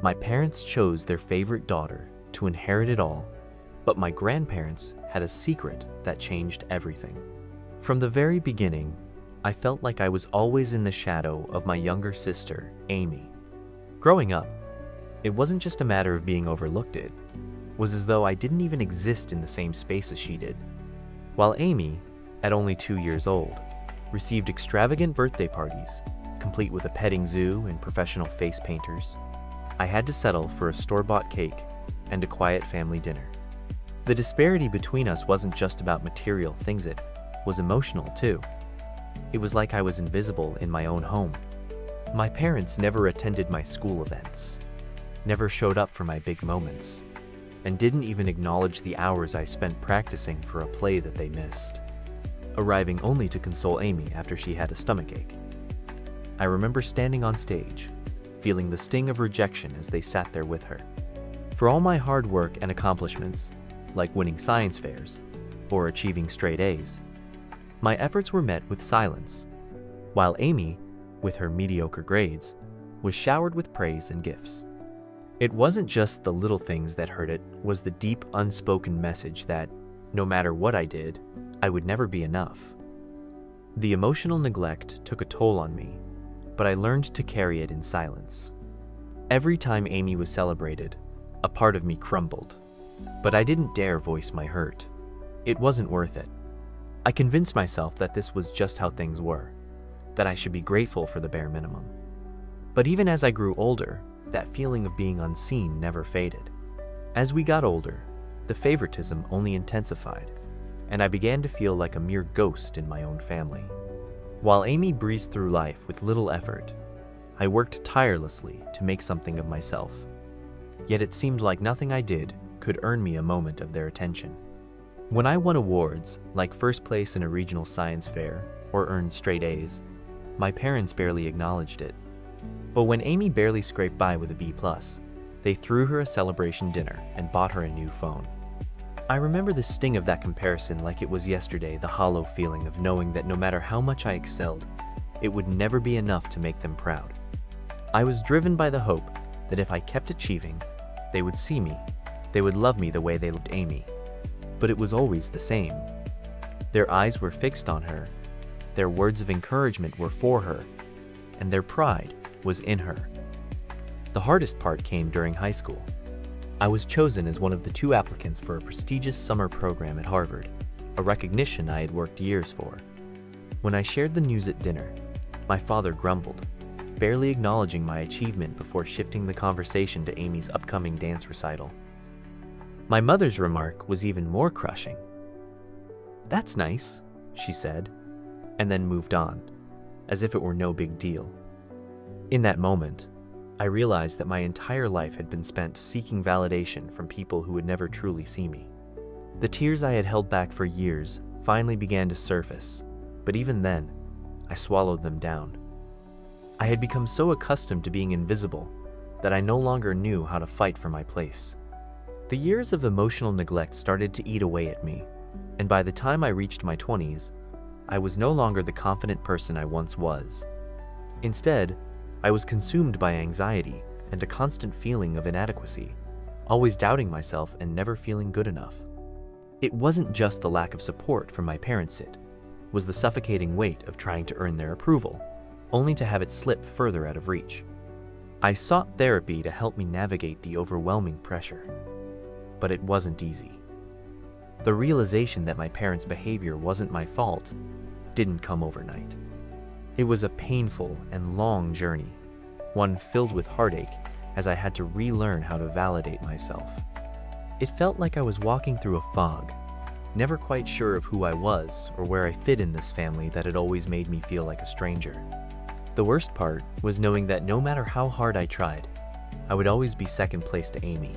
My parents chose their favorite daughter to inherit it all, but my grandparents had a secret that changed everything. From the very beginning, I felt like I was always in the shadow of my younger sister, Amy. Growing up, it wasn't just a matter of being overlooked, it was as though I didn't even exist in the same space as she did. While Amy, at only 2 years old, received extravagant birthday parties, complete with a petting zoo and professional face painters, I had to settle for a store-bought cake and a quiet family dinner. The disparity between us wasn't just about material things, it was emotional too. It was like I was invisible in my own home. My parents never attended my school events, never showed up for my big moments, and didn't even acknowledge the hours I spent practicing for a play that they missed, arriving only to console Amy after she had a stomachache. I remember standing on stage, feeling the sting of rejection as they sat there with her. For all my hard work and accomplishments, like winning science fairs or achieving straight A's, my efforts were met with silence, while Amy, with her mediocre grades, was showered with praise and gifts. It wasn't just the little things that hurt, it was the deep, unspoken message that, no matter what I did, I would never be enough. The emotional neglect took a toll on me, but I learned to carry it in silence. Every time Amy was celebrated, a part of me crumbled, but I didn't dare voice my hurt. It wasn't worth it. I convinced myself that this was just how things were, that I should be grateful for the bare minimum. But even as I grew older, that feeling of being unseen never faded. As we got older, the favoritism only intensified, and I began to feel like a mere ghost in my own family. While Amy breezed through life with little effort, I worked tirelessly to make something of myself. Yet it seemed like nothing I did could earn me a moment of their attention. When I won awards, like first place in a regional science fair or earned straight A's, my parents barely acknowledged it. But when Amy barely scraped by with a B+, they threw her a celebration dinner and bought her a new phone. I remember the sting of that comparison like it was yesterday, the hollow feeling of knowing that no matter how much I excelled, it would never be enough to make them proud. I was driven by the hope that if I kept achieving, they would see me, they would love me the way they loved Amy. But it was always the same. Their eyes were fixed on her, their words of encouragement were for her, and their pride was in her. The hardest part came during high school. I was chosen as one of the 2 applicants for a prestigious summer program at Harvard, a recognition I had worked years for. When I shared the news at dinner, my father grumbled, barely acknowledging my achievement before shifting the conversation to Amy's upcoming dance recital. My mother's remark was even more crushing. "That's nice," she said, and then moved on, as if it were no big deal. In that moment, I realized that my entire life had been spent seeking validation from people who would never truly see me. The tears I had held back for years finally began to surface, but even then, I swallowed them down. I had become so accustomed to being invisible that I no longer knew how to fight for my place. The years of emotional neglect started to eat away at me, and by the time I reached my 20s, I was no longer the confident person I once was. Instead, I was consumed by anxiety and a constant feeling of inadequacy, always doubting myself and never feeling good enough. It wasn't just the lack of support from my parents, it was the suffocating weight of trying to earn their approval, only to have it slip further out of reach. I sought therapy to help me navigate the overwhelming pressure, but it wasn't easy. The realization that my parents' behavior wasn't my fault didn't come overnight. It was a painful and long journey, one filled with heartache as I had to relearn how to validate myself. It felt like I was walking through a fog, never quite sure of who I was or where I fit in this family that had always made me feel like a stranger. The worst part was knowing that no matter how hard I tried, I would always be second place to Amy.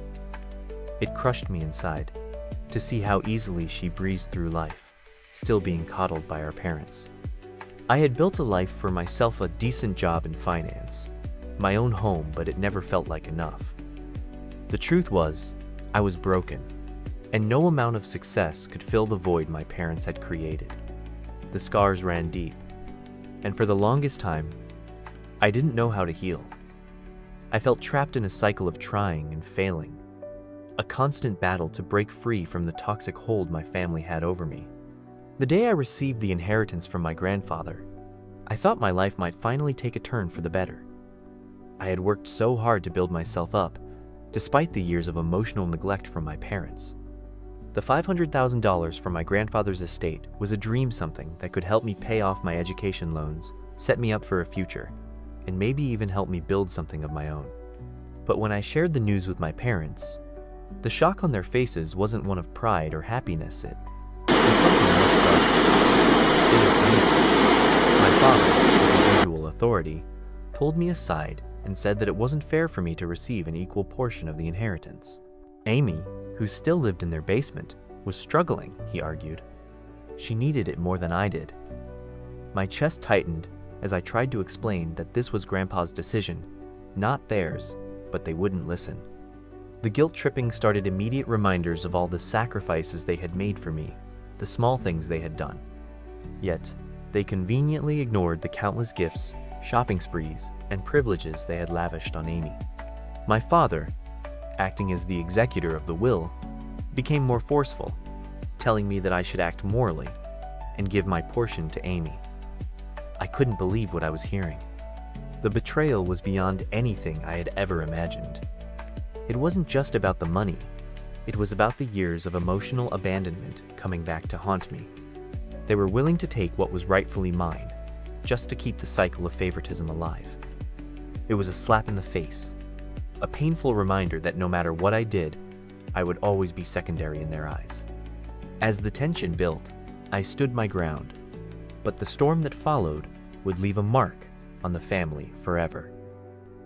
It crushed me inside to see how easily she breezed through life, still being coddled by our parents. I had built a life for myself, a decent job in finance, my own home, but it never felt like enough. The truth was, I was broken, and no amount of success could fill the void my parents had created. The scars ran deep, and for the longest time, I didn't know how to heal. I felt trapped in a cycle of trying and failing, a constant battle to break free from the toxic hold my family had over me. The day I received the inheritance from my grandfather, I thought my life might finally take a turn for the better. I had worked so hard to build myself up, despite the years of emotional neglect from my parents. The $500,000 from my grandfather's estate was a dream, something that could help me pay off my education loans, set me up for a future, and maybe even help me build something of my own. But when I shared the news with my parents, the shock on their faces wasn't one of pride or happiness, it was something much darker. They agreed. My father, with usual authority, pulled me aside and said that it wasn't fair for me to receive an equal portion of the inheritance. Amy, who still lived in their basement, was struggling, he argued. She needed it more than I did. My chest tightened as I tried to explain that this was Grandpa's decision, not theirs, but they wouldn't listen. The guilt-tripping started immediate reminders of all the sacrifices they had made for me, the small things they had done. Yet, they conveniently ignored the countless gifts, shopping sprees, and privileges they had lavished on Amy. My father, acting as the executor of the will, became more forceful, telling me that I should act morally and give my portion to Amy. I couldn't believe what I was hearing. The betrayal was beyond anything I had ever imagined. It wasn't just about the money, it was about the years of emotional abandonment coming back to haunt me. They were willing to take what was rightfully mine, just to keep the cycle of favoritism alive. It was a slap in the face, a painful reminder that no matter what I did, I would always be secondary in their eyes. As the tension built, I stood my ground, but the storm that followed would leave a mark on the family forever.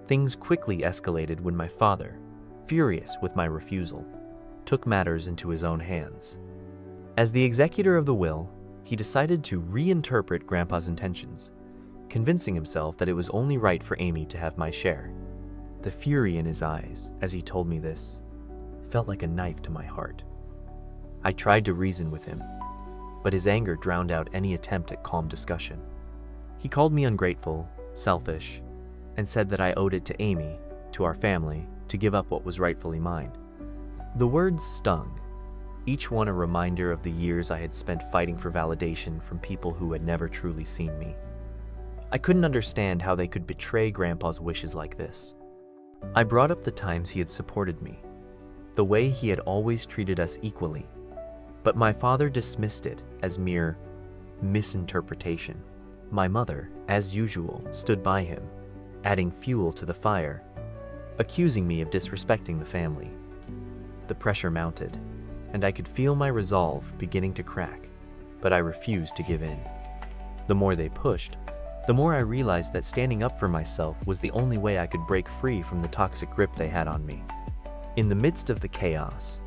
Things quickly escalated when my father, furious with my refusal, took matters into his own hands. As the executor of the will, he decided to reinterpret Grandpa's intentions, convincing himself that it was only right for Amy to have my share. The fury in his eyes as he told me this felt like a knife to my heart. I tried to reason with him, but his anger drowned out any attempt at calm discussion. He called me ungrateful, selfish, and said that I owed it to Amy, to our family, to give up what was rightfully mine. The words stung, each one a reminder of the years I had spent fighting for validation from people who had never truly seen me. I couldn't understand how they could betray Grandpa's wishes like this. I brought up the times he had supported me, the way he had always treated us equally, but my father dismissed it as mere misinterpretation. My mother, as usual, stood by him, adding fuel to the fire, accusing me of disrespecting the family. The pressure mounted, and I could feel my resolve beginning to crack, but I refused to give in. The more they pushed, the more I realized that standing up for myself was the only way I could break free from the toxic grip they had on me. In the midst of the chaos,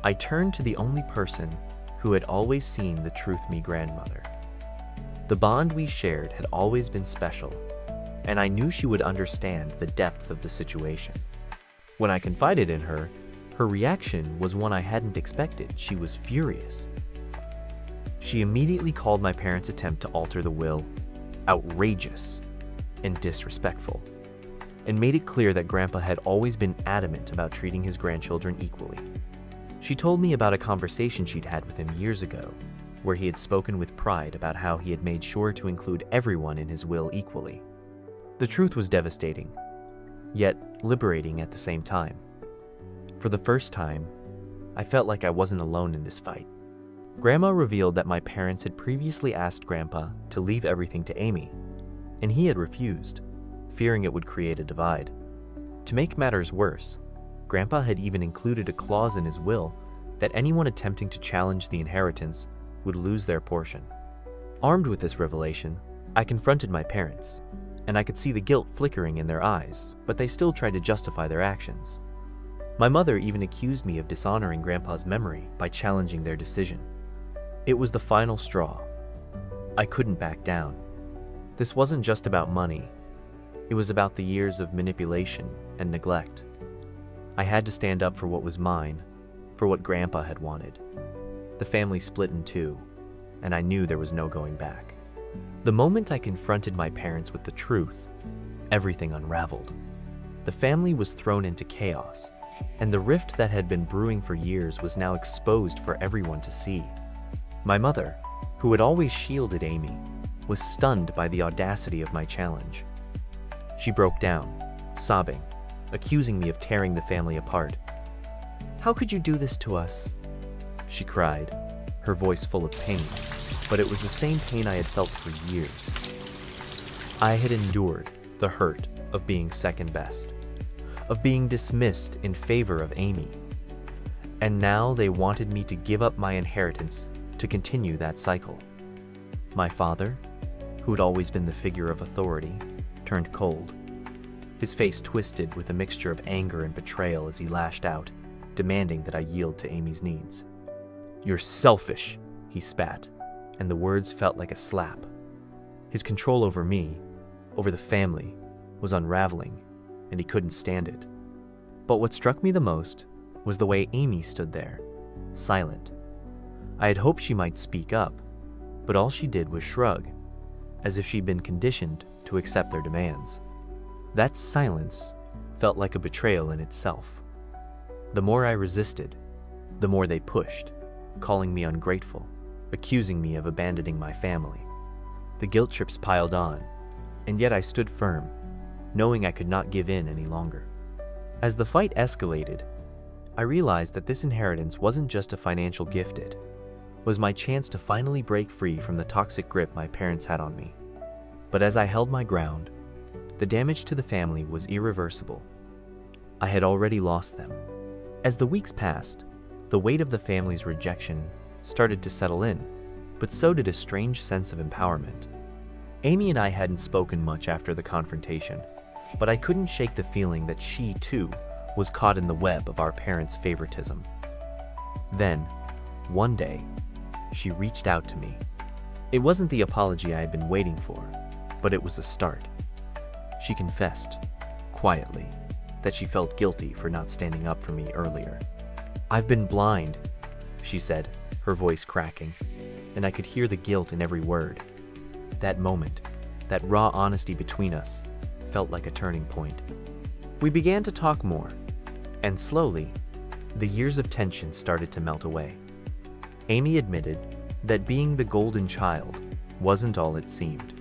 I turned to the only person who had always seen the truth, me grandmother. The bond we shared had always been special, and I knew she would understand the depth of the situation. When I confided in her, her reaction was one I hadn't expected. She was furious. She immediately called my parents' attempt to alter the will outrageous and disrespectful, and made it clear that Grandpa had always been adamant about treating his grandchildren equally. She told me about a conversation she'd had with him years ago, where he had spoken with pride about how he had made sure to include everyone in his will equally. The truth was devastating, yet liberating at the same time. For the first time, I felt like I wasn't alone in this fight. Grandma revealed that my parents had previously asked Grandpa to leave everything to Amy, and he had refused, fearing it would create a divide. To make matters worse, Grandpa had even included a clause in his will that anyone attempting to challenge the inheritance would lose their portion. Armed with this revelation, I confronted my parents, and I could see the guilt flickering in their eyes, but they still tried to justify their actions. My mother even accused me of dishonoring Grandpa's memory by challenging their decision. It was the final straw. I couldn't back down. This wasn't just about money. It was about the years of manipulation and neglect. I had to stand up for what was mine, for what Grandpa had wanted. The family split in two, and I knew there was no going back. The moment I confronted my parents with the truth, everything unraveled. The family was thrown into chaos, and the rift that had been brewing for years was now exposed for everyone to see. My mother, who had always shielded Amy, was stunned by the audacity of my challenge. She broke down, sobbing, accusing me of tearing the family apart. "How could you do this to us?" she cried, her voice full of pain, but it was the same pain I had felt for years. I had endured the hurt of being second best, of being dismissed in favor of Amy, and now they wanted me to give up my inheritance to continue that cycle. My father, who had always been the figure of authority, turned cold. His face twisted with a mixture of anger and betrayal as he lashed out, demanding that I yield to Amy's needs. "You're selfish," he spat, and the words felt like a slap. His control over me, over the family, was unraveling, and he couldn't stand it. But what struck me the most was the way Amy stood there, silent. I had hoped she might speak up, but all she did was shrug, as if she'd been conditioned to accept their demands. That silence felt like a betrayal in itself. The more I resisted, the more they pushed, calling me ungrateful, accusing me of abandoning my family. The guilt trips piled on, and yet I stood firm, knowing I could not give in any longer. As the fight escalated, I realized that this inheritance wasn't just a financial gift, it was my chance to finally break free from the toxic grip my parents had on me. But as I held my ground, the damage to the family was irreversible. I had already lost them. As the weeks passed, the weight of the family's rejection started to settle in, but so did a strange sense of empowerment. Amy and I hadn't spoken much after the confrontation, but I couldn't shake the feeling that she, too, was caught in the web of our parents' favoritism. Then, one day, she reached out to me. It wasn't the apology I had been waiting for, but it was a start. She confessed, quietly, that she felt guilty for not standing up for me earlier. "I've been blind," she said, her voice cracking, and I could hear the guilt in every word. That moment, that raw honesty between us, felt like a turning point. We began to talk more, and slowly, the years of tension started to melt away. Amy admitted that being the golden child wasn't all it seemed.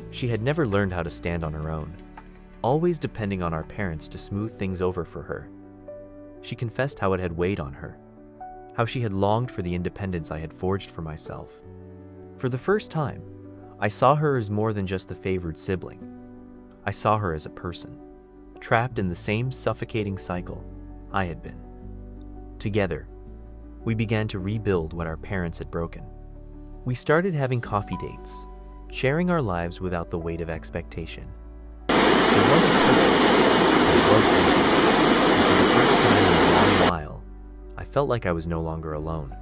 She had never learned how to stand on her own, always depending on our parents to smooth things over for her. She confessed how it had weighed on her, how she had longed for the independence I had forged for myself. For the first time, I saw her as more than just the favored sibling. I saw her as a person, trapped in the same suffocating cycle I had been. Together, we began to rebuild what our parents had broken. We started having coffee dates, sharing our lives without the weight of expectation. It wasn't perfect, but it was real. And for the first time in a long while, I felt like I was no longer alone.